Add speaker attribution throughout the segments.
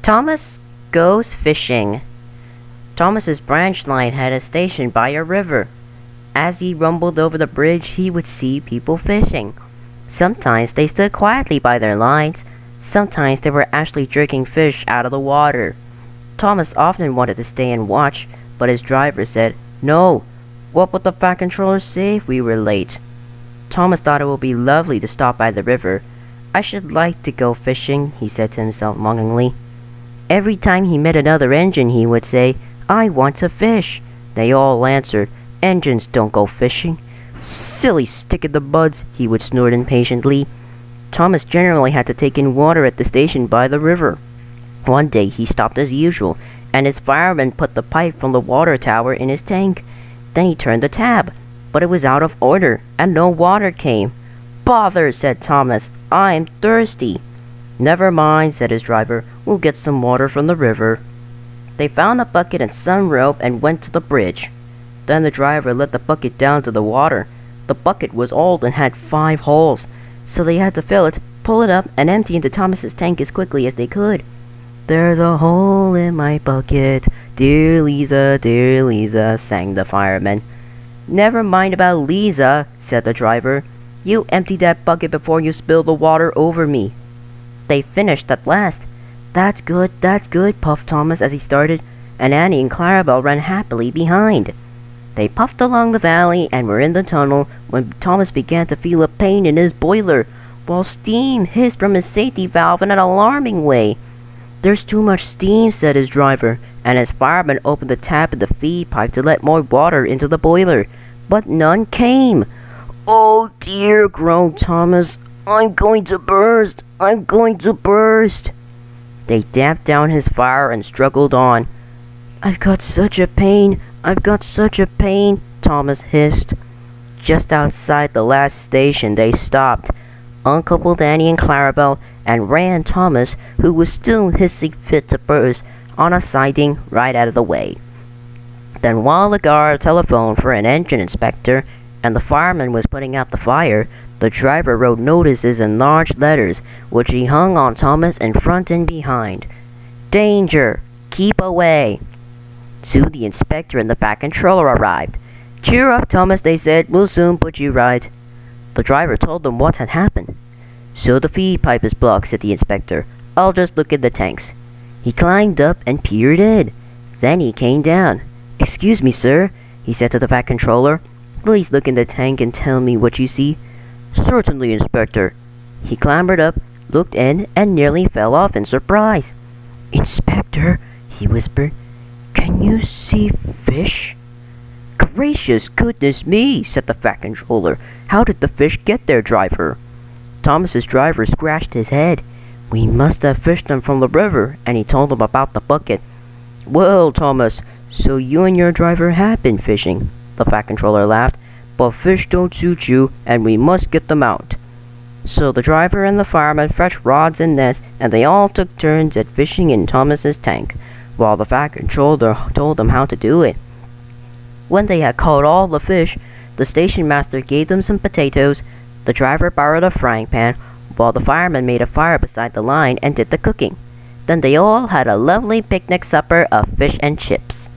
Speaker 1: Thomas goes fishing. Thomas's branch line had a station by a river. As he rumbled over the bridge, he would see people fishing. Sometimes they stood quietly by their lines. Sometimes they were actually jerking fish out of the water. Thomas often wanted to stay and watch, but his driver said, "No, what would the fat controller say if we were late?" Thomas thought it would be lovely to stop by the river. "I should like to go fishing," he said to himself longingly. Every time he met another engine, he would say, "I want to fish." They all answered, "Engines don't go fishing." "Silly stick in the buds," he would snort impatiently. Thomas generally had to take in water at the station by the river. One day he stopped as usual, and his fireman put the pipe from the water tower in his tank. Then he turned the tap, but it was out of order, and no water came. "Bother," said Thomas, "I'm thirsty." "Never mind," said his driver, "we'll get some water from the river." They found a bucket and some rope and went to the bridge. Then the driver let the bucket down to the water. The bucket was old and had 5 holes, so they had to fill it, pull it up, and empty into Thomas's tank as quickly as they could. "There's a hole in my bucket, dear Lisa," sang the fireman. "Never mind about Lisa," said the driver. "You empty that bucket before you spill the water over me." They finished at last. That's good," puffed Thomas as he started, and Annie and Clarabelle ran happily behind. They puffed along the valley and were in the tunnel when Thomas began to feel a pain in his boiler, while steam hissed from his safety valve in an alarming way. "There's too much steam," said his driver, and his fireman opened the tap in the feed pipe to let more water into the boiler, but none came. "Oh dear," groaned Thomas. I'm going to burst! They damped down his fire and struggled on. I've got such a pain, Thomas hissed. Just outside the last station they stopped, uncoupled Annie and Clarabelle, and ran Thomas, who was still hissing fit to burst, on a siding right out of the way. Then while the guard telephoned for an engine inspector, and the fireman was putting out the fire, the driver wrote notices in large letters, which he hung on Thomas in front and behind. "Danger! Keep away!" Soon the inspector and the fat controller arrived. "Cheer up, Thomas," they said. "We'll soon put you right." The driver told them what had happened. "So the feed pipe is blocked," said the inspector. "I'll just look in the tanks." He climbed up and peered in. Then he came down. "Excuse me, sir," he said to the fat controller. "Please look in the tank and tell me what you see." "Certainly, Inspector." He clambered up, looked in, and nearly fell off in surprise. "Inspector," he whispered, "can you see fish?" "Gracious goodness me," said the fat controller. "How did the fish get there, driver?" Thomas's driver scratched his head. "We must have fished them from the river," and he told them about the bucket. "Well, Thomas, so you and your driver have been fishing," the fat controller laughed. "But fish don't suit you, and we must get them out." So the driver and the fireman fetched rods and nets, and they all took turns at fishing in Thomas's tank, while the fat controller told them how to do it. When they had caught all the fish, the station master gave them some potatoes, the driver borrowed a frying pan, while the fireman made a fire beside the line and did the cooking. Then they all had a lovely picnic supper of fish and chips.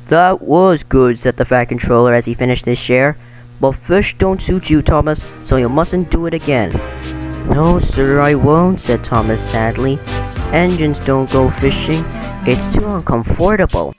Speaker 1: "That was good," said the fat controller as he finished his share. "But fish don't suit you, Thomas, so you mustn't do it again." "No, sir, I won't," said Thomas sadly. "Engines don't go fishing. It's too uncomfortable."